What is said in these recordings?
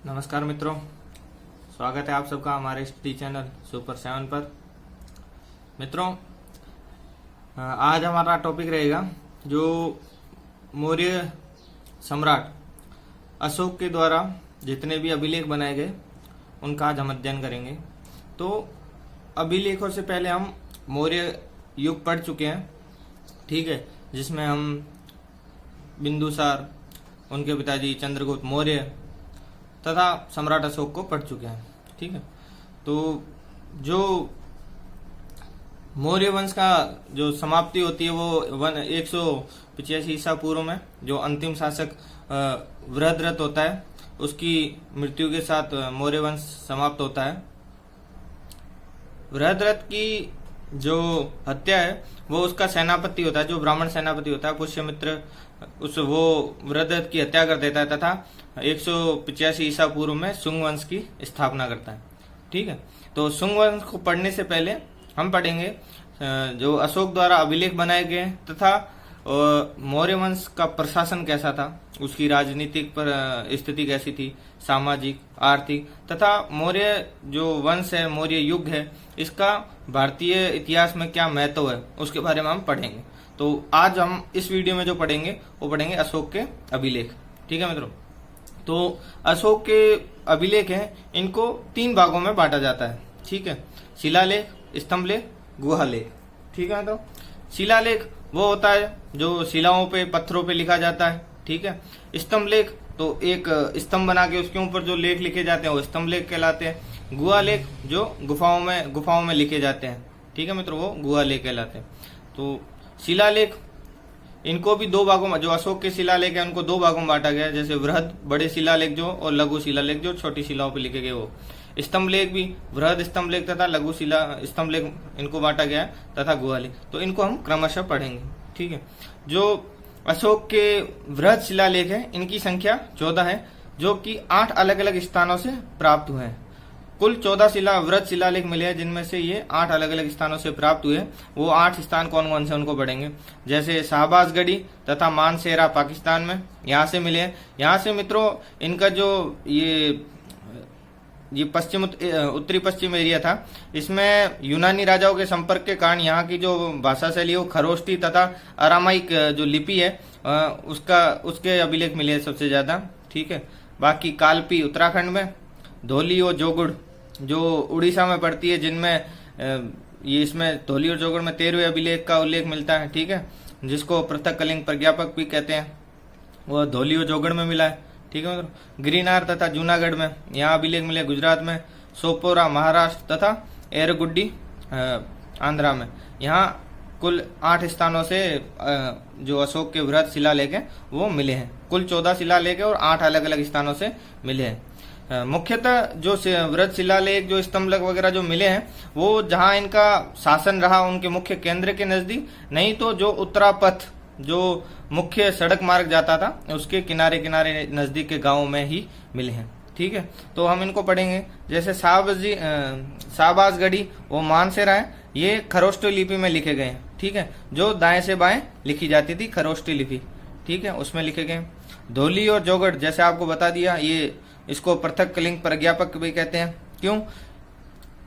नमस्कार मित्रों, स्वागत है आप सबका हमारे स्टडी चैनल सुपर 7 पर। मित्रों, आज हमारा टॉपिक रहेगा जो मौर्य सम्राट अशोक के द्वारा जितने भी अभिलेख बनाए गए उनका आज हम अध्ययन करेंगे। तो अभिलेखों से पहले हम मौर्य युग पढ़ चुके हैं, ठीक है, जिसमें हम बिंदुसार, उनके पिताजी चंद्रगुप्त मौर्य तथा सम्राट अशोक को पढ़ चुके हैं, ठीक है। तो जो मौर्य वंश का जो समाप्ति होती है वो 185 ईसा पूर्व में जो अंतिम शासक वृहद्रथ होता है उसकी मृत्यु के साथ मौर्य वंश समाप्त होता है। वृहद्रथ की जो हत्या है वो उसका सेनापति होता है, जो ब्राह्मण सेनापति होता है पुष्यमित्र, वो वृहद्रथ की हत्या कर देता है तथा 185 ईसा पूर्व में शुंग वंश की स्थापना करता है, ठीक है। तो शुंग वंश को पढ़ने से पहले हम पढ़ेंगे जो अशोक द्वारा अभिलेख बनाए गए तथा मौर्य वंश का प्रशासन कैसा था, उसकी राजनीतिक पर स्थिति कैसी थी, सामाजिक, आर्थिक तथा मौर्य जो वंश है, मौर्य युग है, इसका भारतीय इतिहास में क्या महत्व है उसके बारे में हम पढ़ेंगे। तो आज हम इस वीडियो में जो पढ़ेंगे वो पढ़ेंगे अशोक के अभिलेख, ठीक है मित्रों। तो अशोक के अभिलेख हैं, इनको 3 भागों में बांटा जाता है, ठीक है। शिलालेख, स्तंभलेख, गुहालेख, ठीक है। तो शिलालेख वो होता है जो शिलाओं पे, पत्थरों पे लिखा जाता है, ठीक है। स्तंभलेख तो एक स्तंभ बना के उसके ऊपर जो लेख लिखे जाते हैं वो स्तंभलेख कहलाते हैं। गुहालेख जो गुफाओं में लिखे जाते हैं, ठीक है मित्रों, वो गुहालेख कहलाते हैं। तो शिलालेख इनको भी 2 भागों में, जो अशोक के शिलालेख है उनको 2 भागों में बांटा गया है, जैसे वृहद बड़े शिलालेख जो और लघु शिलालेख जो छोटी शिलाओं पे लिखे गए वो। स्तंभलेख भी वृहद स्तंभलेख तथा लघु शिला स्तंभलेख इनको बांटा गया है तथा गुहालेख। तो इनको हम क्रमशः पढ़ेंगे, ठीक है। जो अशोक के वृहद शिलालेख है इनकी संख्या 14 है, जो कि 8 अलग अलग स्थानों से प्राप्त हुए हैं। कुल 14 वृहद शिलालेख मिले हैं, जिनमें से ये 8 अलग अलग स्थानों से प्राप्त हुए। वो 8 स्थान कौन कौन से उनको पढ़ेंगे, जैसे शाहबाजगढ़ी तथा मानसेरा पाकिस्तान में, यहाँ से मिले हैं। यहाँ से मित्रों इनका जो ये पश्चिम उत्तरी पश्चिम एरिया था, इसमें यूनानी राजाओं के संपर्क के कारण यहाँ की जो भाषा शैली है वो खरोष्टी तथा अरामाइक जो लिपि है उसके अभिलेख मिले हैं सबसे ज्यादा, ठीक है। बाकी कालपी उत्तराखंड में, धौली और जोगुड़ जो उड़ीसा में पड़ती है, जिनमें ये इसमें धौली और जोगुड़ में 13वें अभिलेख का उल्लेख मिलता है, ठीक है, जिसको पृथक कलिंग प्रज्ञापक भी कहते हैं, वो धौली और जोगुड़ में मिला है, ठीक है। गिरिनार तथा जूनागढ़ में यहाँ अभिलेख मिले, गुजरात में, सोपोरा महाराष्ट्र तथा एरगुड्डी आंध्रा में। यहाँ कुल 8 स्थानों से जो अशोक के वृहद शिलालेख है वो मिले हैं। कुल 14 शिलालेख है और 8 अलग अलग स्थानों से मिले हैं। मुख्यतः जो वृहद शिलालेख जो स्तंभलेख वगैरह जो मिले हैं वो जहां इनका शासन रहा उनके मुख्य केंद्र के नजदीक, नहीं तो जो उत्तरापथ जो मुख्य सड़क मार्ग जाता था उसके किनारे किनारे नजदीक के गांवों में ही मिले हैं, ठीक है। तो हम इनको पढ़ेंगे। जैसे शाहबाजगढ़ी वो मानसेरा है, ये खरोष्टी लिपि में लिखे गए हैं, ठीक है, जो दाएं से बाएं लिखी जाती थी खरोष्टी लिपि, ठीक है, उसमें लिखे गए। धौली और जोगढ़ जैसे आपको बता दिया, ये इसको पृथक कलिंग प्रज्ञापक भी कहते हैं। क्यों?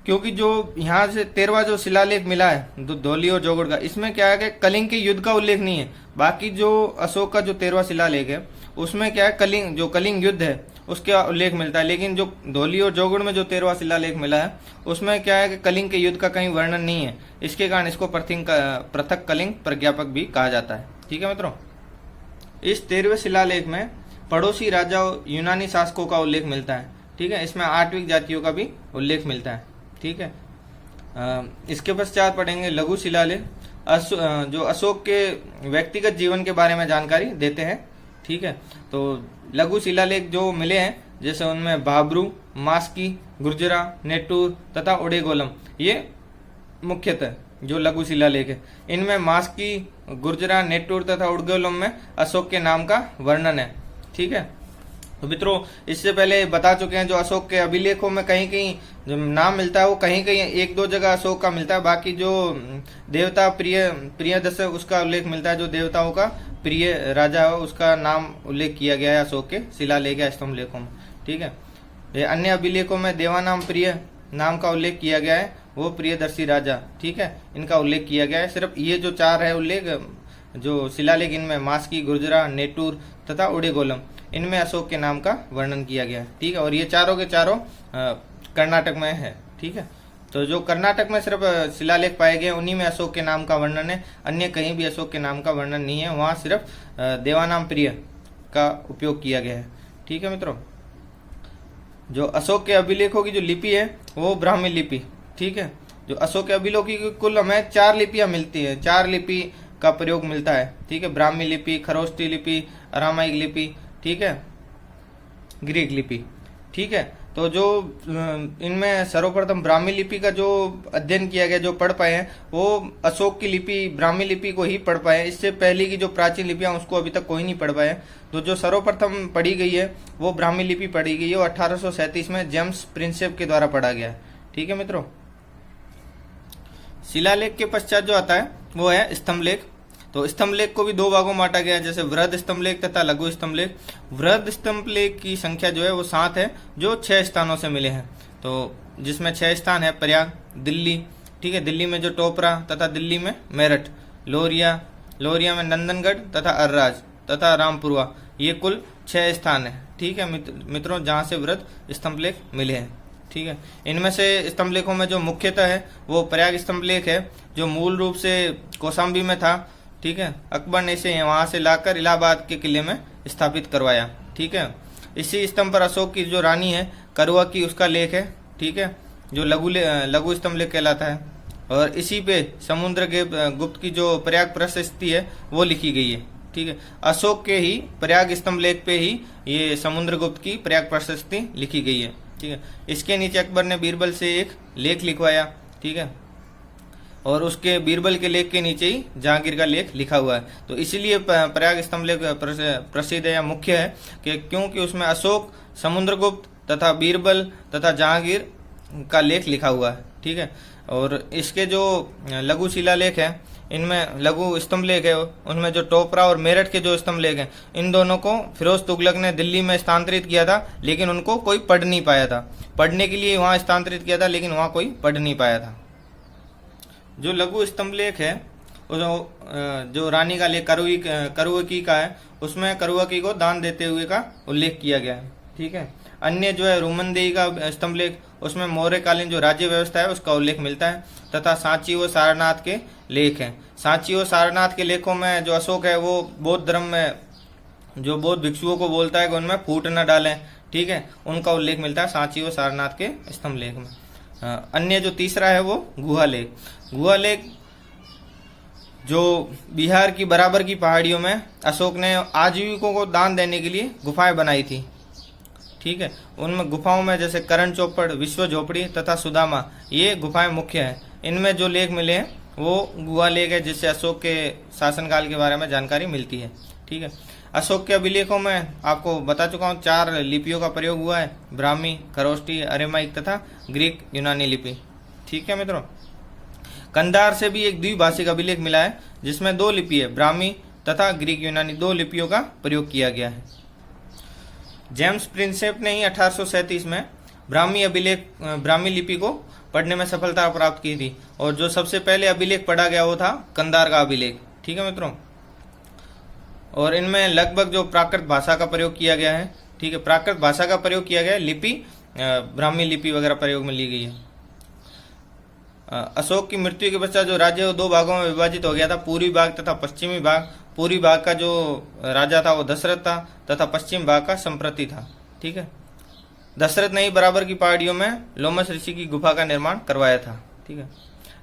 क्योंकि जो यहाँ से 13वां जो शिलालेख मिला है धौली और जोगढ़ का, इसमें क्या है कि कलिंग के युद्ध का उल्लेख नहीं है। बाकी जो अशोक का जो 13वां शिलालेख है उसमें क्या है, कलिंग युद्ध है उसका उल्लेख मिलता है, लेकिन जो धौली और जोगढ़ में जो 13वां शिलालेख मिला है उसमें क्या है कि कलिंग के युद्ध का कहीं वर्णन नहीं है। इसके कारण इसको पृथक कलिंग प्रज्ञापक भी कहा जाता है, ठीक है मित्रों। इस 13वें शिलालेख में पड़ोसी राजाओं यूनानी शासकों का उल्लेख मिलता है, ठीक है। इसमें आत्विक जातियों का भी उल्लेख मिलता है, ठीक है। इसके पश्चात पढ़ेंगे लघु शिलालेख, जो अशोक के व्यक्तिगत जीवन के बारे में जानकारी देते हैं, ठीक है। तो लघु शिलालेख जो मिले हैं जैसे उनमें बाबरू, मास्की, गुर्जरा, नेटूर तथा उडेगोलम, ये मुख्यतः जो लघु शिलालेख है। इनमें मास्की, गुर्जरा, नेटूर तथा उडगोलम में अशोक के नाम का वर्णन है, ठीक है। तो मित्रों इससे पहले बता चुके हैं जो अशोक के अभिलेखों में कहीं कहीं जो नाम मिलता है वो कहीं कहीं 1-2 जगह अशोक का मिलता है। बाकी जो देवता प्रियदर्शक उसका उल्लेख मिलता है, जो देवताओं का प्रिय राजा हो उसका नाम उल्लेख किया गया है अशोक के शिलालेख या स्तंभलेखों में, ठीक है। ये अन्य अभिलेखों में देवानाम प्रिय नाम का उल्लेख किया गया है, वो प्रियदर्शी राजा, ठीक है, इनका उल्लेख किया गया है। सिर्फ ये जो 4 है उल्लेख जो शिलालेख, इनमें मास्की, गुर्जरा, नेटूर तथा उडेगोलम, इनमें अशोक के नाम का वर्णन किया गया है, ठीक है। और ये चारों के चारों कर्नाटक में है, ठीक है। तो जो कर्नाटक में सिर्फ शिलालेख पाए गए उन्हीं में अशोक के नाम का वर्णन है, अन्य कहीं भी अशोक के नाम का वर्णन नहीं है, वहाँ सिर्फ देवानाम प्रिय का उपयोग किया गया है, ठीक है मित्रों। जो अशोक के अभिलेखों की जो लिपि है वो ब्राह्मी लिपि, ठीक है। जो अशोक के अभिलेखों की कुल हमें 4 लिपियां मिलती है, 4 लिपि का प्रयोग मिलता है, ठीक है। ब्राह्मी लिपि, खरोष्टी लिपि, अरामाइक लिपि, ठीक है, ग्रीक लिपि, ठीक है। तो जो इनमें सर्वप्रथम ब्राह्मी लिपि का जो अध्ययन किया गया, जो पढ़ पाए हैं, वो अशोक की लिपि ब्राह्मी लिपि को ही पढ़ पाए हैं। इससे पहले की जो प्राचीन लिपियां उसको अभी तक कोई नहीं पढ़ पाया। तो जो सर्वप्रथम पढ़ी गई है वो ब्राह्मी लिपि पढ़ी गई है, वो 1837 में जेम्स प्रिंसेप के द्वारा पढ़ा गया है, ठीक है मित्रों। शिलालेख के पश्चात जो आता है वो है स्तंभलेख। तो स्तंभलेख को भी 2 भागों में बांटा गया है, जैसे वृहद स्तंभलेख तथा लघु स्तंभलेख। वृहद स्तंभलेख की संख्या जो है वो 7 है, जो 6 स्थानों से मिले हैं। तो जिसमें 6 स्थान है प्रयाग, दिल्ली, ठीक है, दिल्ली में जो टोपरा तथा दिल्ली में मेरठ, लोरिया में नंदनगढ़ तथा अर्राज तथा रामपुरवा, ये कुल 6 स्थान है, ठीक है मित्रों, जहां से वृहद स्तंभलेख मिले हैं, ठीक है। इनमें से स्तंभलेखों में जो मुख्यतः है वो प्रयाग स्तंभलेख है, जो मूल रूप से कौशाम्बी में था, ठीक है। अकबर ने इसे वहां से लाकर इलाहाबाद के किले में स्थापित करवाया, ठीक है। इसी स्तंभ पर अशोक की जो रानी है करुआ की, उसका लेख है, ठीक है, जो लघु स्तंभलेख कहलाता है। और इसी पे समुद्र गुप्त की जो प्रयाग प्रशस्ति है वो लिखी गई है, ठीक है। अशोक के ही प्रयाग स्तंभलेख पे ही ये समुद्रगुप्त की प्रयाग प्रशस्ति लिखी गई है, ठीक है। इसके नीचे अकबर ने बीरबल से एक लेख लिखवाया, ठीक है, और उसके बीरबल के लेख के नीचे ही जहांगीर का लेख लिखा हुआ है। तो इसीलिए प्रयाग स्तंभलेख प्रसिद्ध है या मुख्य है कि क्योंकि उसमें अशोक, समुद्रगुप्त तथा बीरबल तथा जहांगीर का लेख लिखा हुआ है, ठीक है। और इसके जो लघु शिलालेख है, इनमें लघु स्तंभलेख है, उनमें जो टोपरा और मेरठ के जो स्तंभलेख हैं, इन दोनों को फिरोज तुगलक ने दिल्ली में स्थानांतरित किया था, लेकिन उनको कोई पढ़ नहीं पाया था। पढ़ने के लिए वहां स्थानांतरित किया था, लेकिन वहां कोई पढ़ नहीं पाया था। जो लघु स्तंभलेख है जो रानी का लेख करुवकी का है, उसमें करुवकी को दान देते हुए का उल्लेख किया गया है, ठीक है। अन्य जो है रूमनदेही का स्तंभलेख, उसमें मौर्यकालीन जो राज्य व्यवस्था है उसका उल्लेख मिलता है, तथा सांची व सारनाथ के लेख हैं। सांची व सारनाथ के लेखों में जो अशोक है वो बौद्ध धर्म में जो बौद्ध भिक्षुओं को बोलता है कि उनमें फूट न डालें, ठीक है, उनका उल्लेख मिलता है सांची व सारनाथ के स्तंभलेख में। अन्य जो तीसरा है वो गुहालेख। गुहालेख जो बिहार की बराबर की पहाड़ियों में अशोक ने आजीविकों को दान देने के लिए गुफाएं बनाई थी, ठीक है। उनमें गुफाओं में जैसे करण चौपड़, विश्व झोपड़ी तथा सुदामा, ये गुफाएं मुख्य हैं। इनमें जो लेख मिले हैं वो गुहालेख है, जिससे अशोक के शासनकाल के बारे में जानकारी मिलती है, ठीक है। अशोक के अभिलेखों में आपको बता चुका हूँ 4 लिपियों का प्रयोग हुआ है, ब्राह्मी, खरोष्टी, अरेमाइक तथा ग्रीक यूनानी लिपि, ठीक है मित्रों। कंधार से भी एक द्विभाषिक अभिलेख मिला है, जिसमें 2 लिपि है, ब्राह्मी तथा ग्रीक यूनानी 2 लिपियों का प्रयोग किया गया है। जेम्स प्रिंसेप ने ही 1837 में ब्राह्मी लिपि को पढ़ने में सफलता प्राप्त की थी, और जो सबसे पहले अभिलेख पढ़ा गया वो था कंधार का अभिलेख, ठीक है मित्रों। और इनमें लगभग जो प्राकृत भाषा का प्रयोग किया गया है, ठीक है, प्राकृत भाषा का प्रयोग किया गया है, लिपि ब्राह्मी लिपि वगैरह प्रयोग में ली गई है। अशोक की मृत्यु के पश्चात जो राज्य 2 भागों में विभाजित हो गया था, पूर्वी भाग तथा पश्चिमी भाग। पूर्वी भाग का जो राजा था वो दशरथ था, तथा पश्चिम भाग का संप्रति था, ठीक है। दशरथ ने ही बराबर की पहाड़ियों में लोमस ऋषि की गुफा का निर्माण करवाया था, ठीक है।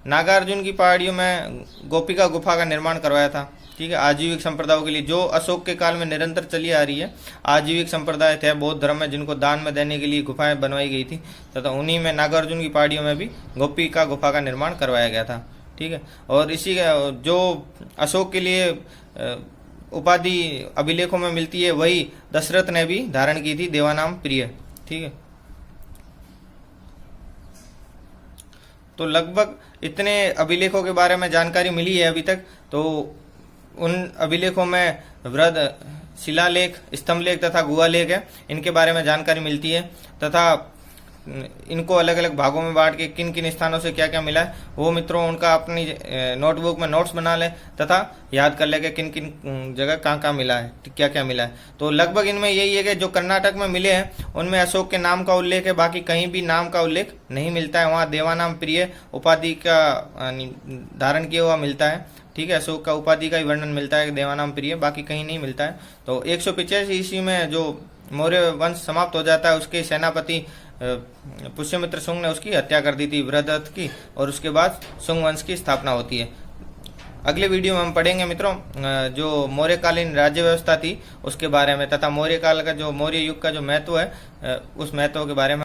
नागार्जुन की पहाड़ियों में गोपिका गुफा का निर्माण करवाया था, ठीक है, आजीविक संप्रदायों के लिए, जो अशोक के काल में निरंतर चली आ रही है। आजीविक संप्रदाय थे बौद्ध धर्म में, जिनको दान में देने के लिए गुफाएं बनवाई गई थी, तथा उन्हीं में नागार्जुन की पहाड़ियों में भी गोपिका गुफा का निर्माण करवाया गया था, ठीक है। और इसी जो अशोक के लिए उपाधि अभिलेखों में मिलती है, वही दशरथ ने भी धारण की थी, देवानाम प्रिय, ठीक है। तो लगभग इतने अभिलेखों के बारे में जानकारी मिली है अभी तक। तो उन अभिलेखों में वृहद शिलालेख, स्तंभलेख तथा गुहालेख है, इनके बारे में जानकारी मिलती है। तथा इनको अलग अलग भागों में बांट के किन किन स्थानों से क्या क्या मिला है वो मित्रों उनका अपनी नोटबुक में नोट्स बना ले तथा याद कर ले कि किन किन जगह कहाँ कहाँ मिला है, क्या क्या मिला है। तो लगभग इनमें यही है कि जो कर्नाटक में मिले हैं उनमें अशोक के नाम का उल्लेख है, बाकी कहीं भी नाम का उल्लेख नहीं मिलता है। वहाँ देवानाम प्रिय उपाधि का धारण किया हुआ मिलता है, ठीक है। अशोक का उपाधि का ही वर्णन मिलता है देवानाम प्रिय, बाकी कहीं नहीं मिलता है। तो 185 ईस्वी में जो मौर्य वंश समाप्त हो जाता है उसके सेनापति पुष्यमित्र शुंग ने उसकी हत्या कर दी थी बृहदत्त की, और उसके बाद शुंग वंश की स्थापना होती है। अगले वीडियो में हम पढ़ेंगे मित्रों जो मौर्यकालीन राज्य व्यवस्था थी उसके बारे में, तथा मौर्य काल का जो मौर्य युग का जो महत्व है उस महत्व के बारे में।